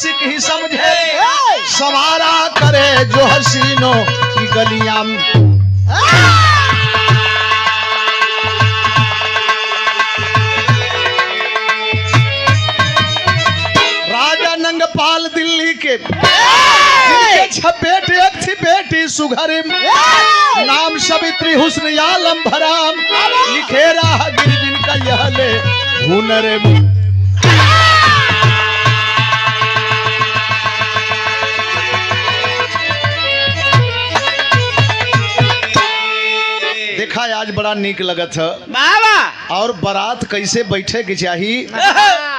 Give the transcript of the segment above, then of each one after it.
आशिक ही समझे सवारा करे जो हसीनों की गलियां। राजा नंगपाल दिल्ली के छपेट एक थी बेटी सुघर नाम सवित्री हुस्न आलम भराम लिखे राहगीर जिनका यह ले हुनर। देखा आज बड़ा नीक लगत है और बारात कैसे बैठे के चाहिए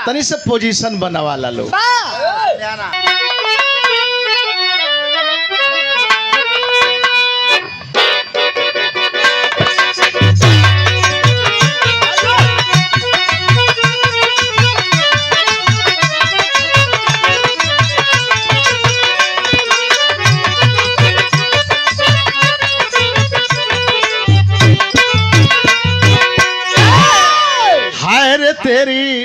तनी से पोजीशन बनवाला लोग। हाय रे तेरी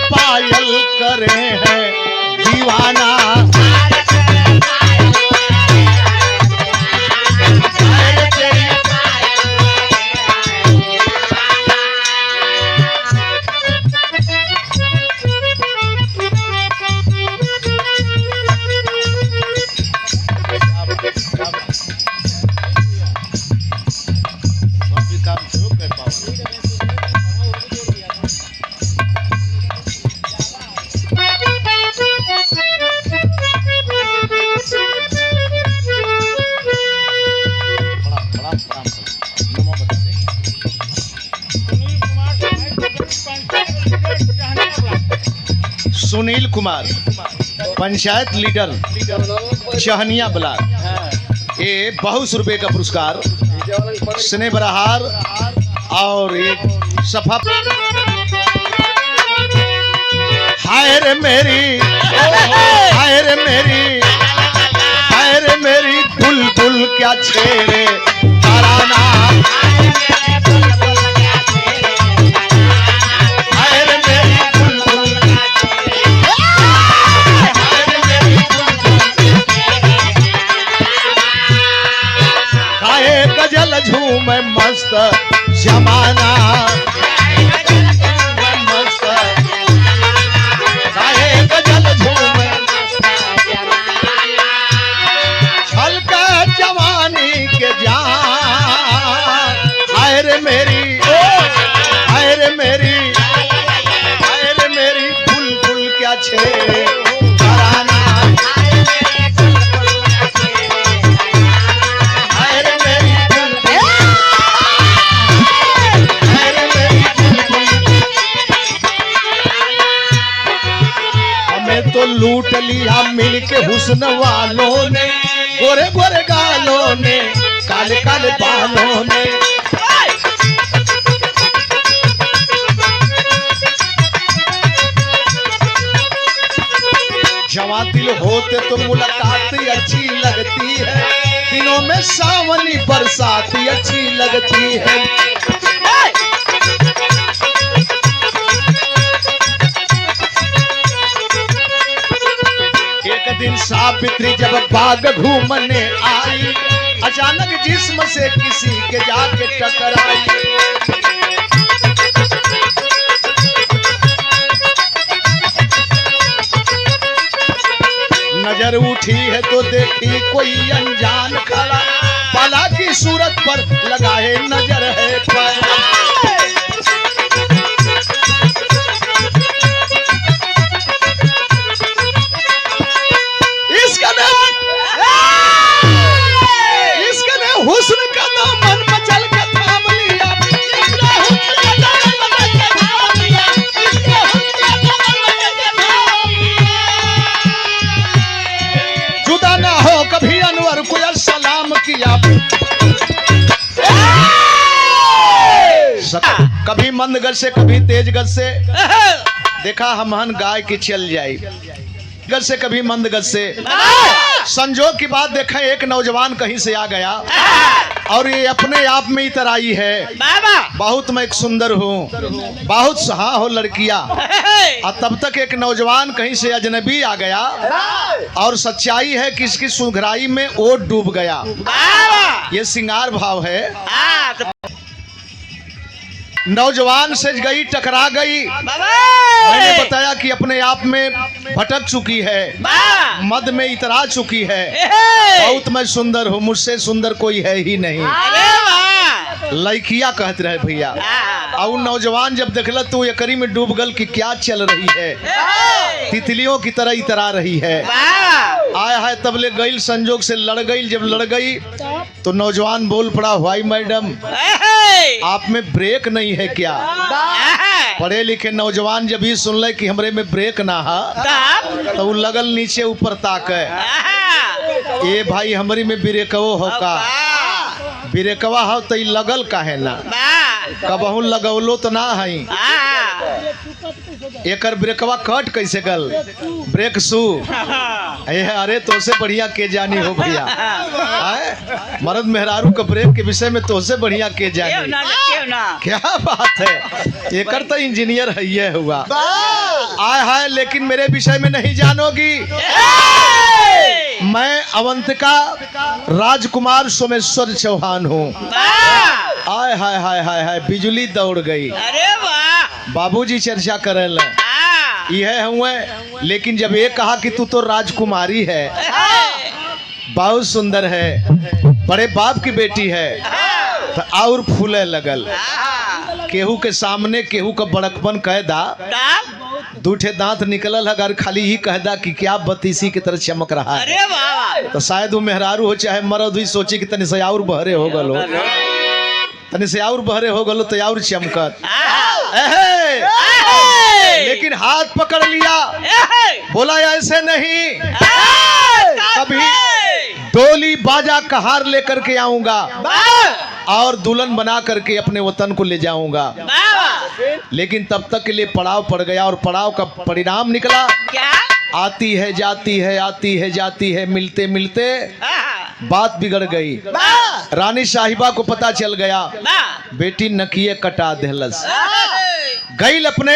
पायल करे हैं दीवाना। सुनील कुमार पंचायत लीडर चहनिया ब्लॉक, ये बहुत रुपए का पुरस्कार स्नेह बराहार और एक सफा। हाय रे मेरी हाय रे मेरी हाय रे मेरी बुलबुल क्या छेड़े तराना। झूम मस्त जमाना मस्त गजल झूम छलका जवानी के जान। हाय रे मेरी हाय रे मेरी हाय रे मेरी बुलबुल क्या छेड़े तराना। तो लूट लिया मिलके हुस्न वालों ने गोरे गोरे गालों ने काले काले बालों ने। जवां दिल होते तो मुलाकात अच्छी लगती है, दिनों में सावनी बरसात अच्छी लगती है। दिन सावित्री जब बाग घूमने आई अचानक जिस्म से किसी के जाके टकराई। नजर उठी है तो देखी कोई अनजान खड़ा, बाला की सूरत पर लगाए नजर है पड़ा। हुस्न का दामन मचल के थाम लिया, जुदा ना हो कभी अनवर को सलाम किया। कभी मंद गज से कभी तेज गज से देखा हमहन गाय की चल जाई। गज से कभी मंद गज से। संजोग की बात देखें, एक नौजवान कहीं से आ गया और ये अपने आप में इतराई है, बहुत मैं एक सुंदर हूँ, बहुत हाँ हो लड़कियाँ। और तब तक एक नौजवान कहीं से अजनबी आ गया और सच्चाई है कि इसकी सुघराई में ओट डूब गया। ये सिंगार भाव है। नौजवान से गई, टकरा गई। मैंने बताया कि अपने आप में भटक चुकी है, मद में इतरा चुकी है, बहुत मैं सुंदर हूँ, मुझसे सुंदर कोई है ही नहीं। लड़कियां कहते रहे भैया। और नौजवान जब देखला तू एकरी में डूब गल कि क्या चल रही है, तितलियों की तरह इतरा रही है। आया है तबले गई, संजोग से लड़ गई। जब लड़ गई तो नौजवान बोल पड़ा, भाई मैडम आप में ब्रेक नहीं है क्या? पढ़े लिखे नौजवान जब ही सुन ले कि हमरे में ब्रेक ना है तो लगल नीचे ऊपर ताक है। ये भाई हमारी में ब्रेकवो हो का? ब्रेकवा हो तो लगल काहे ना? कबहू लगौलो तो ना है। एकर ब्रेकवा कट कैसे गल? Brake shoe. अरे तो से बढ़िया के जानी हो भैया। मर्द मेहरारू का ब्रेक के विषय में तो से बढ़िया के जानी। क्या बात है, एकर तो इंजीनियर है ये हुआ। आय हाय, लेकिन मेरे विषय में नहीं जानोगी। मैं अवंतिका राजकुमार सोमेश्वर चौहान हूँ। आय हाय हाय हाय हाय, बिजली दौड़ गई। अरे वाह, बाबूजी चर्चा करें यह हुए। लेकिन जब ये कहा कि तू तो राजकुमारी है, बहुत सुंदर है, बड़े बाप की बेटी है, तो और फूले लगल। केहू के सामने केहू का बड़कपन कह दा, दूठे दांत निकलल अगर खाली ही कह दा कि क्या बत्तीसी की तरह चमक रहा है, अरे वाह, तो शायद वो मेहरारू हो चाहे मर्द हुई सोची कि तनि से और बहरे हो गलो, तनि से और बहरे हो गलो तो और चमकत। लेकिन हाथ पकड़ लिया, बोला ऐसे नहीं, कभी डोली बाजा कहार लेकर के आऊंगा और दुल्हन बना करके अपने वतन को ले जाऊंगा। लेकिन तब तक के लिए पड़ाव पड़ गया और पड़ाव का परिणाम निकला। क्या? आती है जाती है, आती है जाती है, मिलते मिलते बात बिगड़ गई। रानी साहिबा को पता चल गया, बेटी नकिए कटा देहलस। गई अपने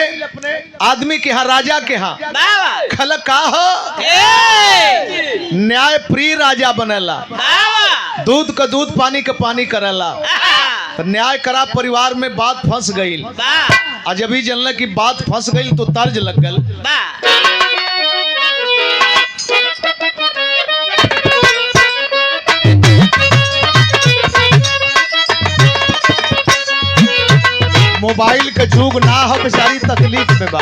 आदमी के यहाँ, राजा के यहाँ, खल का हो न्याय प्रिय राजा बनेला, दूध का दूध पानी का पानी करेला। तो न्याय करा, परिवार में बात फंस गई। और जब ही जनल की बात फंस गई तो तर्ज लग गल। मोबाइल का जुग ना हो, बेचारी तकलीफ में बा।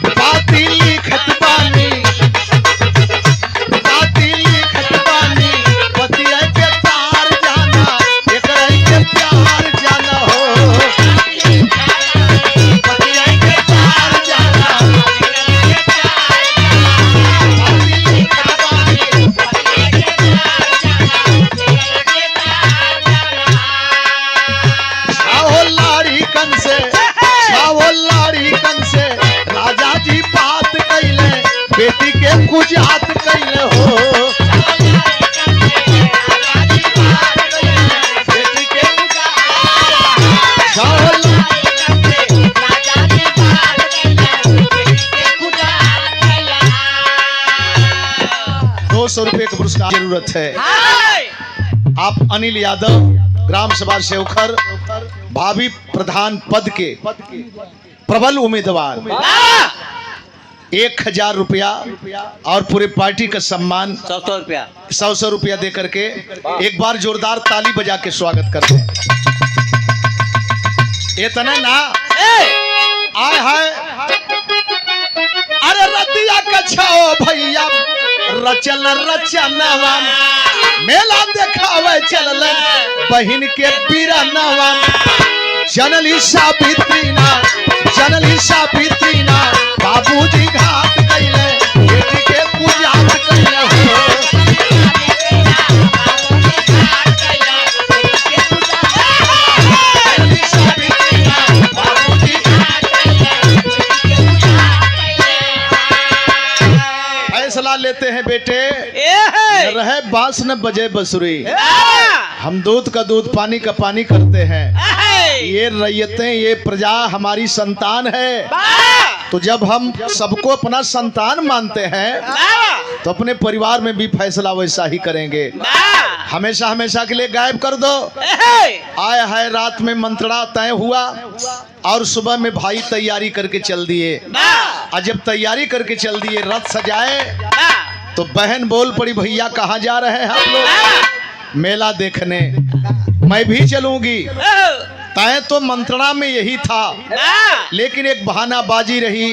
बाती लिखत बानी, बाती लिखत बानी, पतिया के तार जाना, एकरा के प्यार जाना हो, पतिया के तार जाना, बाती लिखत बानी, पतिया के तार जाना। आओ लाड़ी कन से, आओ लाड़ी कन से, राजा जी बात कैले, बेटी के गुजात कैले हो, बेटी के गुजात। 200 रुपए का पुरस्कार जरूरत है। आप अनिल यादव, ग्राम सभा सेवखर, भावी प्रधान पद के प्रबल उम्मीदवार, 1000 रुपया और पूरे पार्टी का सम्मान 100 रुपया, 100 रुपया दे करके एक बार जोरदार ताली बजा के स्वागत करते हैं। इतना ना आय हाय, अरे रतिया कछाओ भैया रचल रचनवा, मेला देखावे चलल बहिन के बीरनवा, जनली सावित्री ना, जनली सावित्री ना, बाबूजी घाट कैले, बेटी के पूजात कैले हो, जनली सावित्री ना, बाबूजी घाट कैले, बेटी के पूजात कैले। देते हैं बेटे, न रहे बांस न बजे बंसुरी। हम दूध का दूध पानी का पानी करते हैं। ये रैयतें, ये प्रजा हमारी संतान है। तो जब हम सबको अपना संतान मानते हैं तो अपने परिवार में भी फैसला वैसा ही करेंगे। हमेशा हमेशा के लिए गायब कर दो। आया है रात में मंत्रणा तय हुआ और सुबह में भाई तैयारी करके चल दिए। और जब तैयारी करके चल दिए, रथ सजाए, तो बहन बोल पड़ी, भैया कहाँ जा रहे हैं आप लोग? मेला देखने। मैं भी चलूंगी। तय तो मंत्रणा में यही था, लेकिन एक बहानाबाजी रही,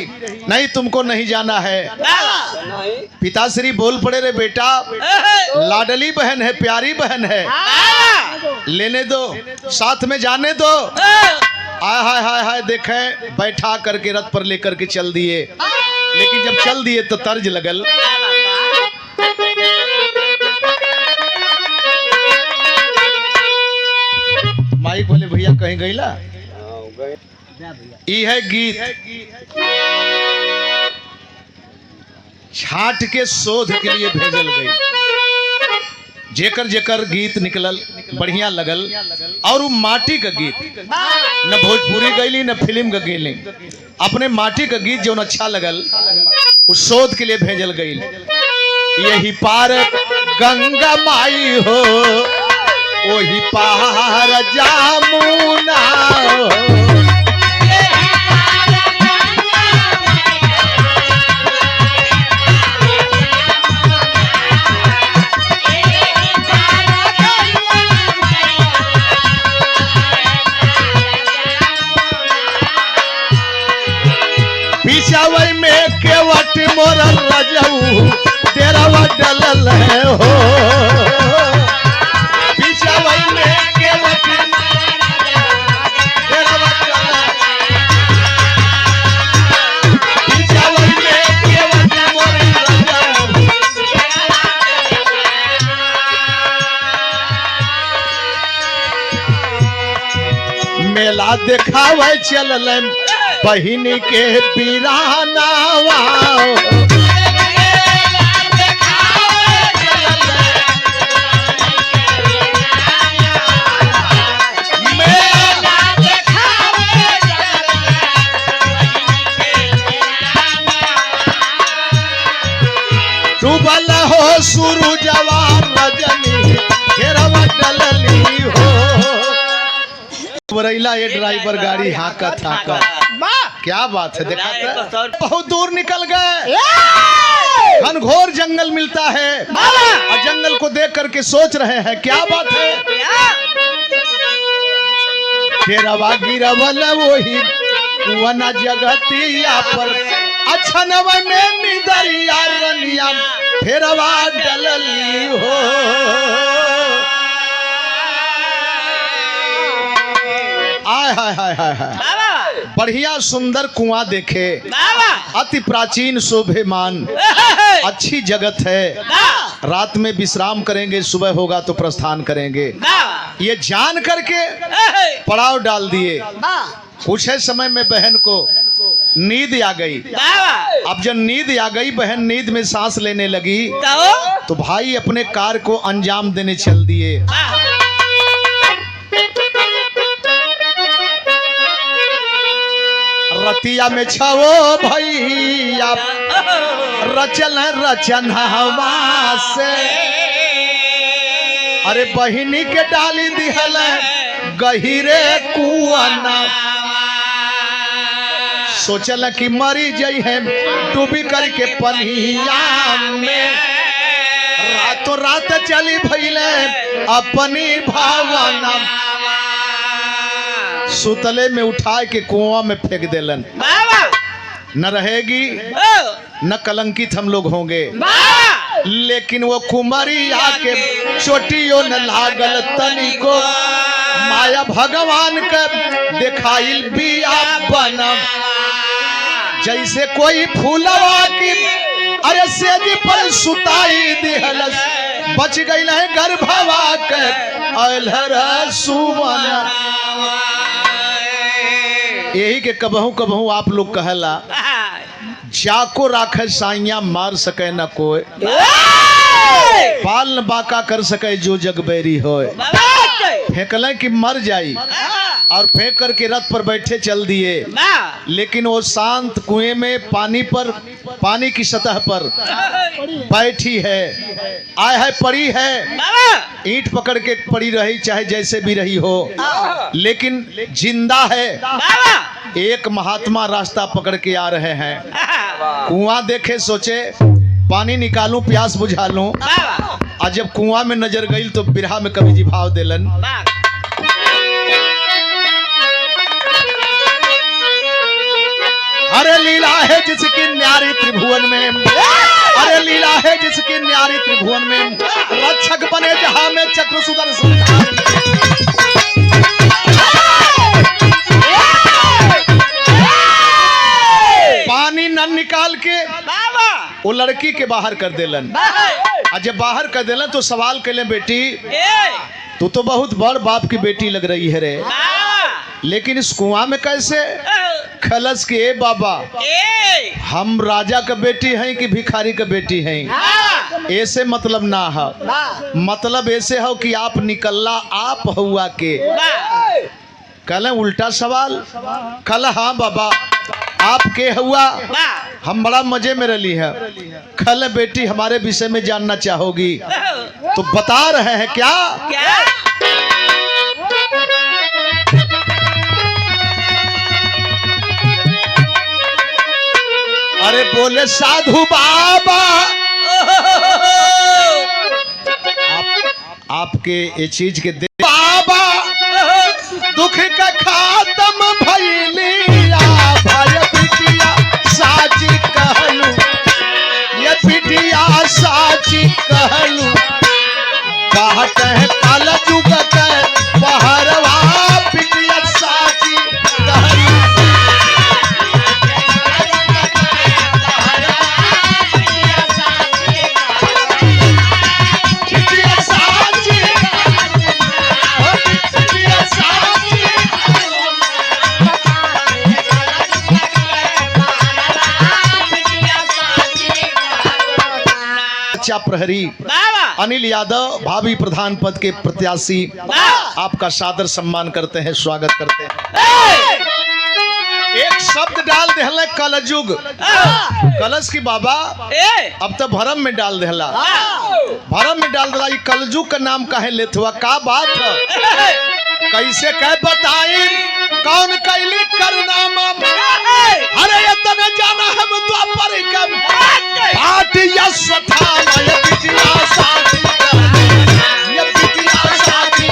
नहीं तुमको नहीं जाना है। पिताश्री बोल पड़े, रे बेटा लाडली बहन है, प्यारी बहन है, लेने दो, साथ में जाने दो। आय हाय हाय हाय, देखे बैठा करके रथ पर लेकर के चल दिए। लेकिन जब चल दिए तो तर्ज लगल। माइक बोले, भैया कहीं गईला? ई है गीत छाट के शोध के लिए भेजल गई। जेकर जेकर गीत निकलल बढ़िया लगल, और वो माटी का गीत, न भोजपुरी गईली न फिल्म का गईली, अपने माटी का गीत जो अच्छा लगल उस शोध के लिए भेजल गई। यही पार गंगा माई हो, वही पार जामुना हो। पिछावई में केवट मोरल रजऊ तेरा डलल है हो। पिछावई में केवट तेरा डलल, पिछावई में केवट मोरल रजऊ। मेला देखावे चलल बहिनी के पीरानावा। डूबल हो सूरजवा रजनी घेरवा डलली हो। बरैला ये ड्राइवर गाड़ी हाका थाका, क्या बात है, देखा था? बहुत दूर निकल गए, घनघोर जंगल मिलता है, और जंगल को देख करके सोच रहे हैं क्या बात है। तेरवा गिरवल वही वना जगतिया पर, अच्छा नवा में निदरिया रनिया फेरवा डलली हो। आय हाय हाय हाय हाय, बढ़िया सुंदर कुआं देखे, अति प्राचीन शोभेमान, अच्छी जगत है। रात में विश्राम करेंगे, सुबह होगा तो प्रस्थान करेंगे। ये जान करके पड़ाव डाल दिए। कुछ समय में बहन को नींद आ गई। अब जब नींद आ गई, बहन नींद में सांस लेने लगी, तो भाई अपने कार्य को अंजाम देने चल दिए। रतिया में छवो भैया रचल रचन हवा से, अरे बहिनी के डाली दिहल गहिरे कुआना। सोचल कि मरी जई है डूबी करके पनिया में, रातों रात चली भइले अपनी भावना। सुतले में उठा के कुआं में फेंक देलन। न रहेगी न कलंकित हम लोग होंगे। लेकिन वो कुमारी आके चोटियों न लागल तनी को, माया भगवान के दिखाइल बिया बना। जैसे कोई फूलवा की अरे सेज पर सुताई दिहलस, बच गई है गर्भवा के अलहर सुमना। यही के कबहू कबहू आप लोग कहला जाको राखे साइया मार सके न कोई, पाल न बाका कर सके जो जग बैरी होए। फेंकले कि मर जाई और फेंक करके रथ पर बैठे चल दिए, लेकिन वो शांत कुएं में पानी की सतह पर बैठी है, आय है पड़ी है, ईंट पकड़ के पड़ी रही चाहे जैसे भी रही हो, लेकिन जिंदा है। एक महात्मा रास्ता पकड़ के आ रहे हैं, कुआं देखे सोचे पानी निकालूं प्यास बुझा लूं, और जब कुआं में नजर गई तो बिरहा में कवि जी भाव देलन। अरे लीला है जिसकी न्यारी त्रिभुवन में, अरे लीला है जिसकी न्यारी त्रिभुवन में, रक्षक बने जहां में चक्र सुदर्शन। पानी न निकाल के वो लड़की के बाहर कर देलन, और जब बाहर कर देलन तो सवाल कर ले, बेटी तू तो बहुत बड़ बाप की बेटी लग रही है रे, लेकिन इस कुआं में कैसे? खलस के बाबा हम राजा का बेटी हैं कि भिखारी का बेटी हैं, ऐसे मतलब ना है, मतलब ऐसे हो कि आप निकलला आप हुआ के। कल उल्टा सवाल, कल हाँ बाबा आप के हुआ, हम बड़ा मजे में रही है। कल बेटी हमारे विषय में जानना चाहोगी तो बता रहे हैं क्या? अरे बोले साधु बाबा आपके ये चीज के दे बाबा दुख का खात्म भइलिया, भय पिटिया साची कहलू, ये पिटिया साची कहलू, कहत है काल जुग के पहरवा पिटिया साची कहलू। प्रहरी अनिल यादव भावी प्रधान पद के प्रत्याशी आपका सादर सम्मान करते हैं, स्वागत करते हैं। एक शब्द डाल देहला कलयुग, कलश की बाबा अब तो भरम में डाल देहला, भरम में डाल दिला। कलयुग का नाम काहे लेत हुआ, का बात है? कैसे कह बताई कौन कैली करनामा, अरे ये तने जाना हम द्वापर कब बाट यशथा ये पिटिया साथी ये पिटिया साथी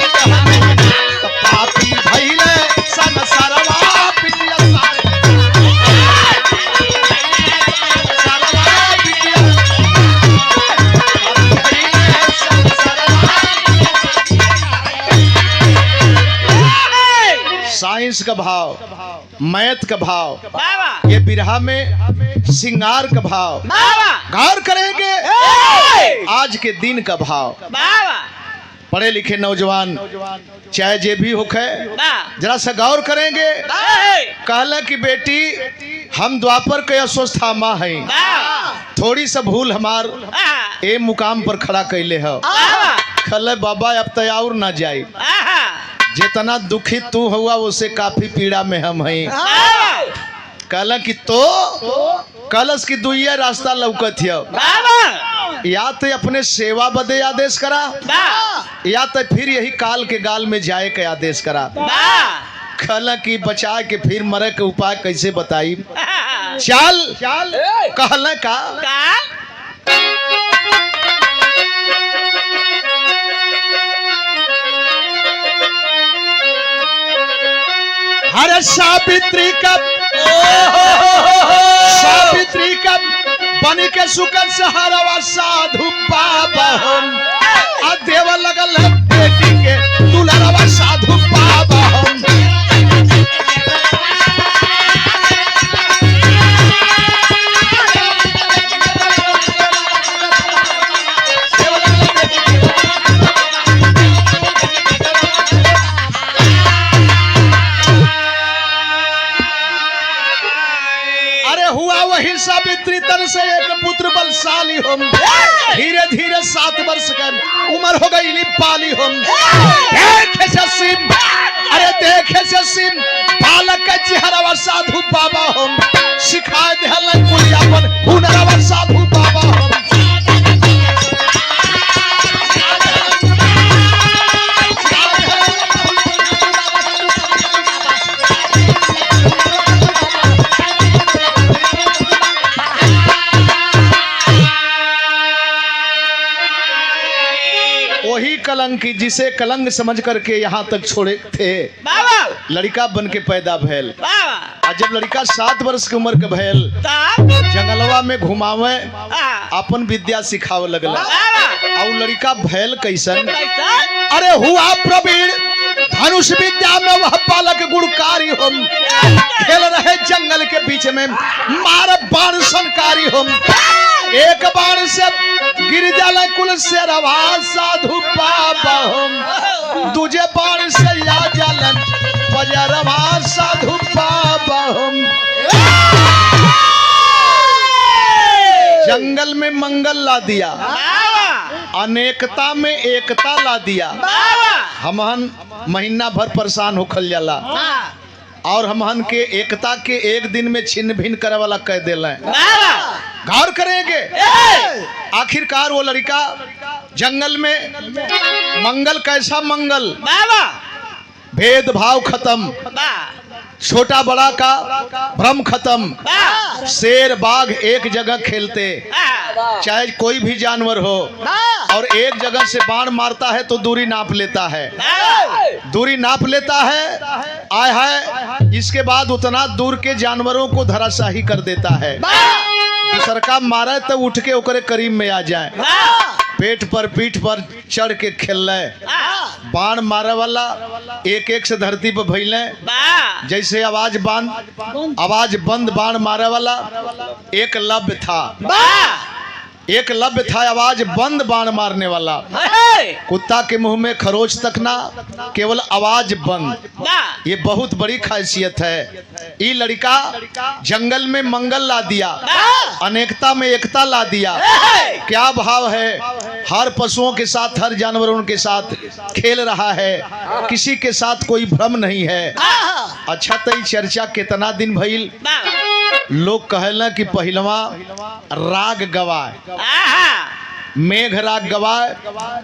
तो पापी भइले संसारवा पिटिया साइंस का भाव, मैथ का भाव, ये बिरहा में सिंगार का भाव, गौर करेंगे आज के दिन का भाव। पढ़े लिखे नौजवान चाहे जे भी होखे जरा सा गौर करेंगे। कहला कि बेटी हम द्वापर के अस्वस्थामा हैं, थोड़ी सा भूल हमार ए मुकाम पर खड़ा कैले है। कहले बाबा अब तय और ना जाई, जितना दुखित तू हुआ उसे काफी पीड़ा में हम हैं। कहला कि तो कलश की दुइया रास्ता लौकत है, या तो अपने सेवा बदे आदेश करा, या तो फिर यही काल के गाल में जाए के आदेश करा। कहला कि बचा के फिर मरे के उपाय कैसे बताई? चल कहला का अरे सावित्री कब बन के सुकर सहारवा साधु बाबा हम देव लगल है बेटी के दुलरवा साधु बाबा हम। अरे हुआ वही सावित्री तन से एक पुत्र बलशाली हम, धीरे धीरे 7 वर्ष का उम्र हो गई पाली हम। देखे से सिम, अरे देखे से सिम बालक के चेहरा साधु बाबा हम, सिखा दे कुलियापन हुनरवा साधु बाबा हम। वही कलंकी जिसे कलंक समझ करके यहाँ तक छोड़े थे, लड़का बन के पैदा भैल। और जब लड़का 7 वर्ष की उम्र के भैल, जंगलवा में घुमावे अपन विद्या सिखावे लगला। और लड़का भैल कैसन, अरे हुआ प्रवीण धनुष विद्या में वह बालक गुणकारी हम, खेल रहे जंगल के बीच में मार बाण संकारी हम। एक बाण से गिर जाला कुल से रवा साधु बाबा हम, दूजे बाण से या जालन बजरवा साधु बाबा हम। जंगल में मंगल ला दिया, अनेकता में एकता ला दिया। हमहन महीना भर परेशान होखल जाला और हमहन के एकता के एक दिन में छिन्न भिन्न करे वाला कह देला। गौर करेंगे, आखिरकार वो लड़का जंगल में मंगल कैसा मंगल, भेदभाव खत्म, छोटा बड़ा का भ्रम खत्म, शेर बाघ एक जगह खेलते, चाहे कोई भी जानवर हो, और एक जगह से बाण मारता है तो दूरी नाप लेता है, दूरी नाप लेता है। आय है इसके बाद उतना दूर के जानवरों को धराशाही कर देता है। दूसर का मारे तो उठ के ओकरे करीब में आ जाए, पेट पर पीठ पर चढ़ के खेल रहे। बाण मारे वाला एक एक से धरती पर भइले, जैसे आवाज बंद बाण मारे वाला एक लव्य था, एक लव्य था आवाज बंद बाण मारने वाला। कुत्ता के मुंह में खरोच तक ना, केवल आवाज बंद, ये बहुत बड़ी खासियत है। ये लड़का जंगल में मंगल ला दिया, अनेकता में एकता ला दिया। क्या भाव है, हर पशुओं के साथ हर जानवरों के साथ खेल रहा है, किसी के साथ कोई भ्रम नहीं है। अच्छा तो चर्चा कितना दिन भइल, लोग कहला कि पहलवा राग गवाए, मेघ राग गवाए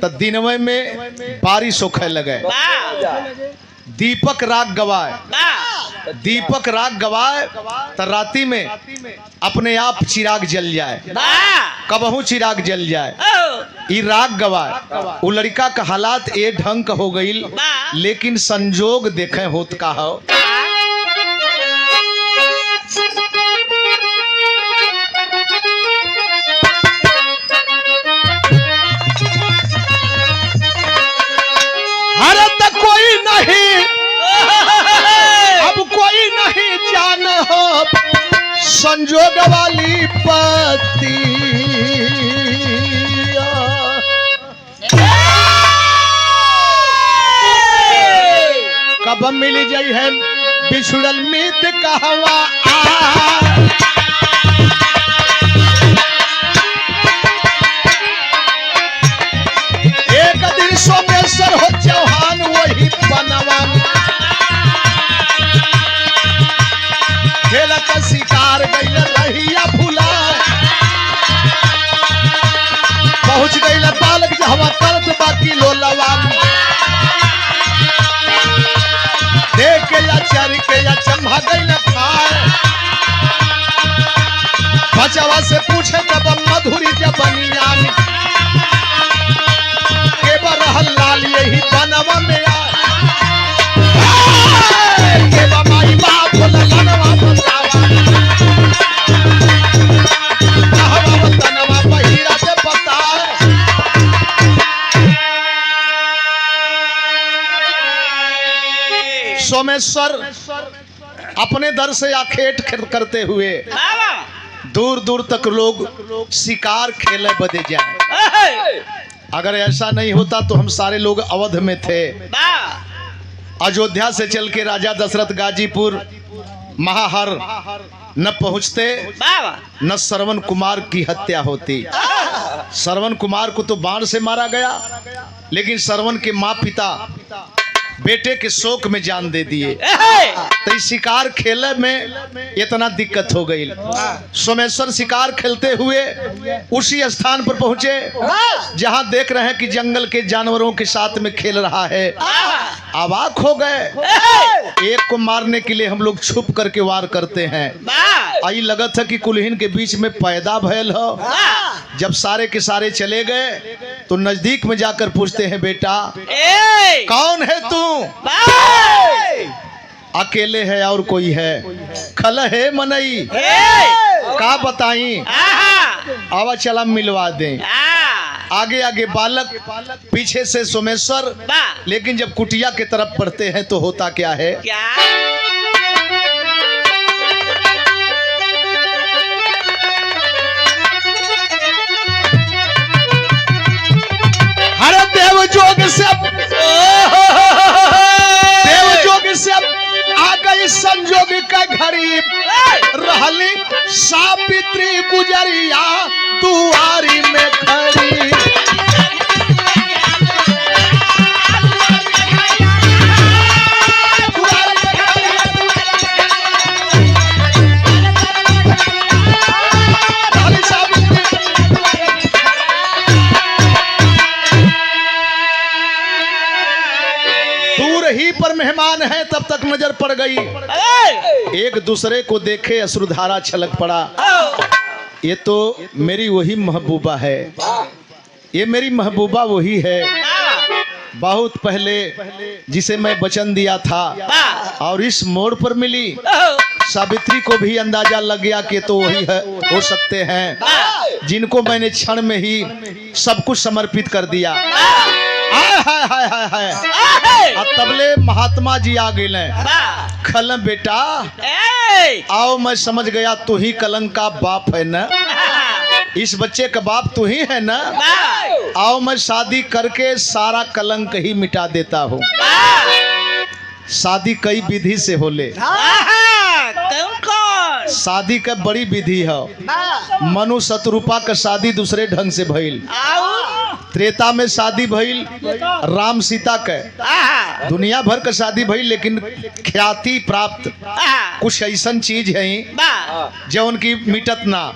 तो दिनवे में बारिश होखे लगे। दीपक राग गवाए, दीपक राग गवाए तो राती में अपने आप चिराग जल जाए, कबहू चिराग जल जाए। ये राग गवाए। वो लड़का का हालात ए ढंग का हो गई, लेकिन संजोग देखे होत का हो। कोई नहीं अब कोई नहीं जान हो संजोग वाली पति, कब मिल जाई है बिछुड़ल मीत कहवा एक दिन सोमेश्वर हो चौहान वही बनवा, खेल का शिकार गई रहिया भूला, पहुंच गई बालक जहवा करत बाकी लोलवा, देख के या चर के या चम्हा गई खाए, बचवा से पूछे तब मधुरी जबनिया के बरहल लाल यही बनवा में के माई बाप ललनवा बतावा, कहवा तनवा पहिरा से पता। सोमेश्वर अपने दर से आखेट करते हुए दूर दूर तक लोग शिकार खेले बदे जाए। अगर ऐसा नहीं होता तो हम सारे लोग अवध में थे। अयोध्या से चल के राजा दशरथ गाजीपुर महाहर न पहुंचते न श्रवण कुमार की हत्या होती। श्रवण कुमार को तो बाण से मारा गया, लेकिन श्रवण के माँ पिता बेटे के शोक में जान दे दिए। तो इस शिकार खेले में इतना दिक्कत हो गई। सोमेश्वर शिकार खेलते हुए उसी स्थान पर पहुंचे जहां देख रहे हैं कि जंगल के जानवरों के साथ में खेल रहा है। अवाक हो गए। एक को मारने के लिए हम लोग छुप करके वार करते हैं। आई लगत है कि कुलहीन के बीच में पैदा भयल हो। जब सारे के सारे चले गए तो नजदीक में जाकर पूछते हैं, बेटा कौन है तू? अकेले है और कोई है? खल है मनई का बताई, आवा चला मिलवा दें। आगे आगे बालक, पीछे से सोमेश्वर। लेकिन जब कुटिया के तरफ बढ़ते हैं तो होता क्या है? हरे देव जोग से आ गई संजोग का घड़ी, रहली सावित्री गुजरिया दुआरी में खड़ी। मेहमान है तब तक नजर पड़ गई। एक दूसरे को देखे अश्रुधारा छलक पड़ा। ये तो मेरी वही महबूबा है, ये मेरी महबूबा वही है बहुत पहले जिसे मैं वचन दिया था और इस मोड़ पर मिली। सावित्री को भी अंदाजा लग गया कि तो वही है, हो सकते हैं जिनको मैंने क्षण में ही सब कुछ समर्पित कर दिया। हाय हाय हाय हाय। तबले महात्मा जी आ गए। खल बेटा आओ, मैं समझ गया तू ही कलंक का बाप है ना, इस बच्चे का बाप तू ही है ना। आओ मैं शादी करके सारा कलंक ही मिटा देता हूँ। शादी कई विधि से होले। शादी का बड़ी विधि है। मनु शत्रुपा का शादी दूसरे ढंग से भइल। त्रेता में शादी भइल राम सीता के, दुनिया भर का शादी भइल, लेकिन ख्याति प्राप्त कुछ ऐसन चीज है जो उनकी मिटत ना।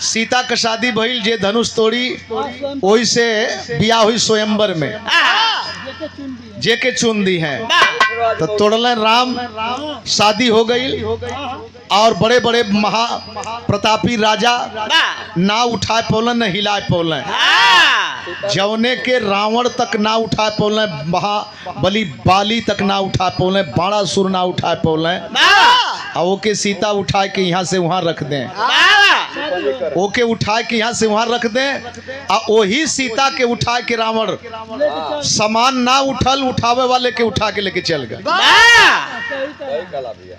सीता का शादी भइल जे धनुष तोड़ी, वही से बिया हुई स्वयंवर में जे के चुन दी है। तो तोड़ल राम, शादी हो गई और बड़े बड़े महा प्रतापी राजा ना उठा पौलन न हिला पौलन। जौने के रावण तक ना उठा पौलन, महाबली बाली तक ना उठा पौलन, बाणासुर ना उठा पौलन। और ओके सीता उठा के यहाँ से वहां रख दें, ओके उठा के यहाँ से वहां रख दें। और वही सीता के उठा के रावण सामान ना उठल, उठावे वाले के उठा के लेके चल गए।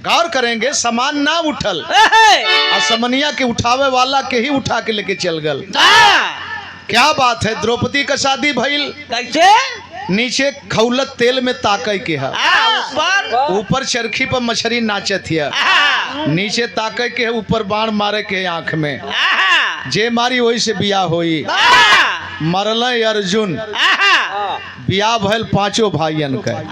गौर करेंगे, सामान ना उठल और समनिया के उठावे वाला के ही उठा के लेके चल गल। क्या बात है। द्रौपदी का शादी भइल कैसे? नीचे खौलत तेल में ताकई के है, ऊपर चरखी पर मछली नाचत है, नीचे ताकई के है, ऊपर बाण मारे के आंख में। जे मारी वही से बिया होई। मरल अर्जुन, बिया भइल पांचों भाइयन का।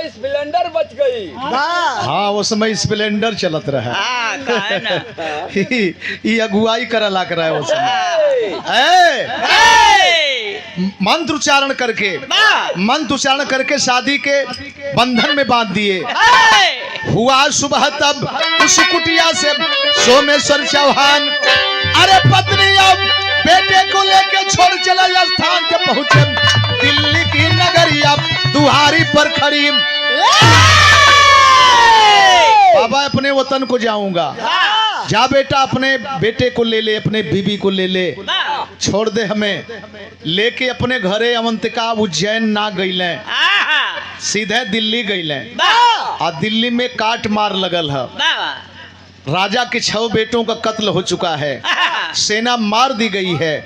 स्प्लेंडर बच गई। हाँ वो समय स्प्लेंडर चलत रहा। ये अगुवाई करा ला कर वो समय। मंत्र उच्चारण करके शादी के बंधन में बांध दिए। हुआ सुबह तब उस कुटिया से सोमेश्वर चौहान, अरे पत्नी अब बेटे को लेके छोड़ चला स्थान के पहुंचे। दिल्ली की नगरिया दुहारी पर खड़ी, बाबा अपने वतन को जाऊंगा। जा बेटा, अपने बेटे को ले ले, अपने बीबी को ले ले, छोड़ दे हमें। लेके अपने घरे अवंतिका उज्जैन ना गईले, सीधे दिल्ली गईले। और दिल्ली में काट मार लगल है। राजा के 6 बेटों का कत्ल हो चुका है, सेना मार दी गई है।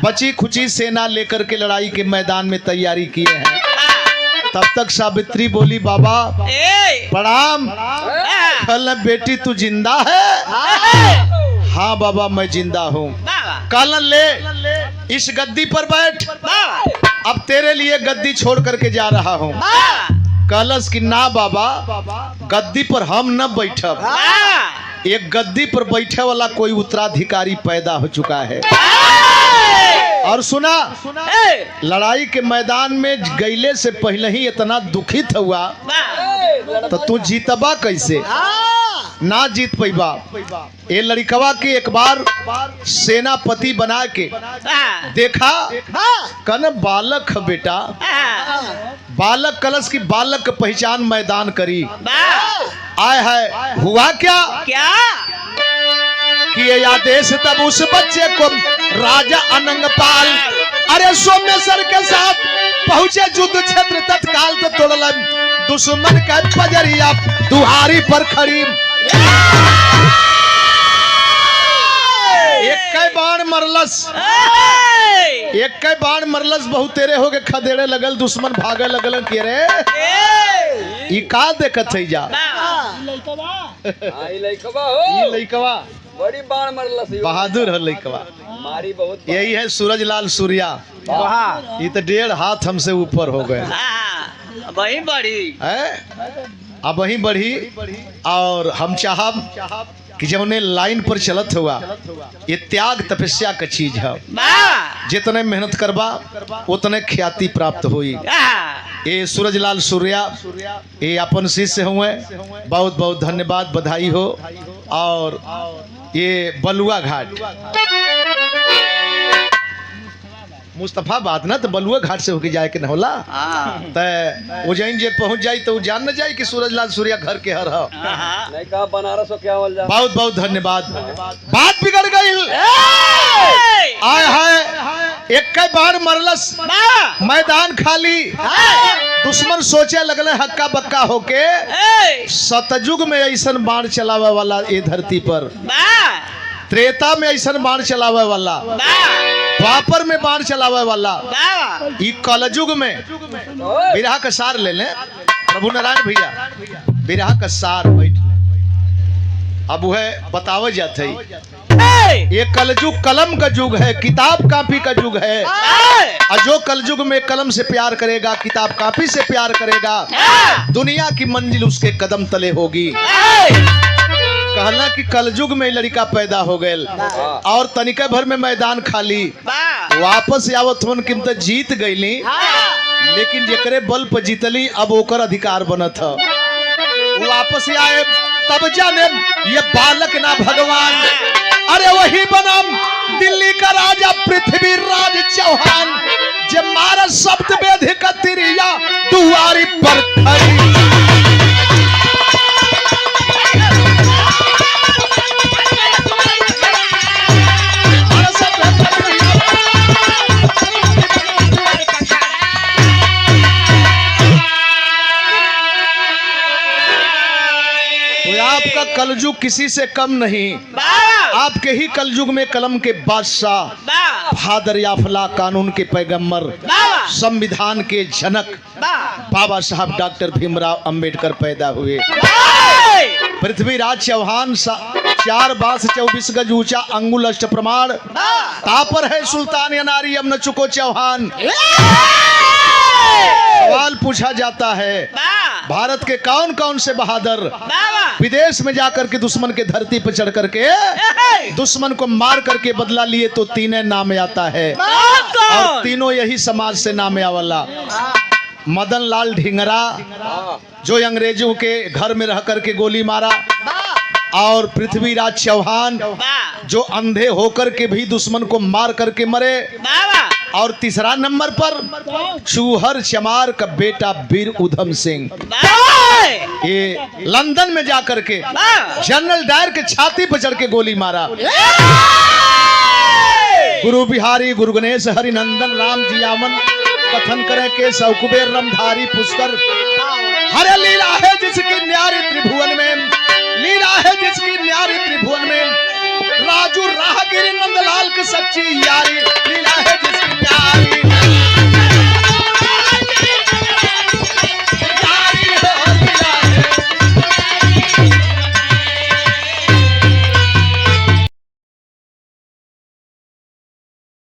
बची खुची सेना लेकर के लड़ाई के मैदान में तैयारी किए हैं। तब तक सावित्री बोली बाबा प्रणाम। कहला बेटी तू जिंदा है? हाँ बाबा मैं जिंदा हूँ। कहला ले इस गद्दी पर बैठ, अब तेरे लिए गद्दी छोड़ करके जा रहा हूँ। कहलस कि ना बाबा गद्दी पर हम न बैठब, एक गद्दी पर बैठे वाला कोई उत्तराधिकारी पैदा हो चुका है। और सुना लड़ाई के मैदान में गईले से पहले ही इतना दुखित हुआ तो तू जीतबा कैसे? ना जीत पैबा। ये लड़कवा के एक बार सेनापति बना के देखा, कन बालक है बेटा, बालक कलश की बालक की पहचान मैदान करी। आय है हुआ क्या कि ये आदेश तब उस बच्चे को राजा अनंगपाल अरे सोमेश्वर के साथ पहुंचे युद्ध क्षेत्र, तत्काल तो तोड़ल दुश्मन का पजरिया दुहारी पर खड़ी। एक बाण मरलस, एक बाण मरलस, बहुत तेरे हो गए खदेड़े लगल, दुश्मन भागे लगल कि रे ई का देखत है जा लइकवा बड़ी बाण मरलस, बहादुर है लइकवा, मारी बहुत। यही है सूरजलाल सूर्या। ये तो 1.5 हाथ हमसे ऊपर हो गए वही बड़ी है, अब वही बढ़ी। और हम चाहब कि जब उन्हें लाइन पर चलत हुआ, ये त्याग तपस्या का चीज है, जितने मेहनत करबा उतने ख्याति प्राप्त हुई। ये सूरजलाल सूर्या ये अपन शिष्य हुए, बहुत बहुत धन्यवाद, बधाई हो। और ये बलुआ घाट मुस्तफाबाद ना, तो बलुआ घाट से होके जाए के न होला, तो उज्जैन जे पहुंच जाई तो जान न जाए कि सूरजलाल सूर्या घर के हर है। नहीं कहा बनारस हो क्या बोल जा। बहुत बहुत धन्यवाद। बात बिगड़ गई, आय है एक बार मरलस, मैदान खाली, दुश्मन सोचे लगले हक्का बक्का होके सतयुग में ऐसा बाण चलावे वाला ये धरती पर, त्रेता में ऐसा बाण चलावे वाला, द्वापर में बाण चलावे वाला, ई कलयुग में बिरहा का सार ले लें प्रभु नारायण भैया, बिरहा का सार बैठ अब वह बतावे जाते ये कलयुग कलम का युग है, किताब कापी का युग है। और जो कलयुग में कलम से प्यार करेगा, किताब कापी से प्यार करेगा, दुनिया की मंजिल उसके कदम तले होगी। कहला कि कलयुग में लड़का पैदा हो गए और तनिके भर में मैदान खाली, वापस आवत मन किम तो जीत गईली, लेकिन जेकरे बल पर जीतली अब ओकर अधिकार बनत है। वापस आए तब जाने ये बालक ना भगवान, अरे वही बनम दिल्ली का राजा पृथ्वीराज चौहान, जे मारा शब्द वेद का तिरिया दुआरी पर खड़ी। आपका कलयुग किसी से कम नहीं, आपके ही कलयुग में कलम के बादशाह, फादर याफला, कानून के पैगंबर, संविधान के जनक बाबा साहब डॉक्टर भीमराव अंबेडकर पैदा हुए। पृथ्वीराज चौहान 4 बांस 24 गज ऊंचा, अंगुल अष्ट प्रमाण, तापर है सुल्तान या नारी अब न चुको चौहान। सवाल पूछा जाता है भारत के कौन कौन से बहादुर विदेश में जाकर के दुश्मन के धरती पर चढ़ करके दुश्मन को मार करके बदला लिए, तो तीनों नाम आता है और तीनों यही समाज से नाम आवला। मदन लाल ढिंगरा जो अंग्रेजों के घर में रह करके गोली मारा, और पृथ्वीराज चौहान जो अंधे होकर के भी दुश्मन को मार करके मरे, और तीसरा नंबर पर चूहर चमार का बेटा वीर उधम सिंह, ये लंदन में जाकर के जनरल डायर के छाती पर चढ़ के गोली मारा। गुरु बिहारी गुरु गणेश हरिनंदन राम जी आमन कथन करे के सौकुबेर रमधारी पुष्कर, हरे लीला है जिसकी न्यारी त्रिभुवन में, लीला है जिसकी न्यारी त्रिभुवन में, राजू राहगिरी नंदलाल की सच्ची यारी, लीला है जिसकी न्यारी।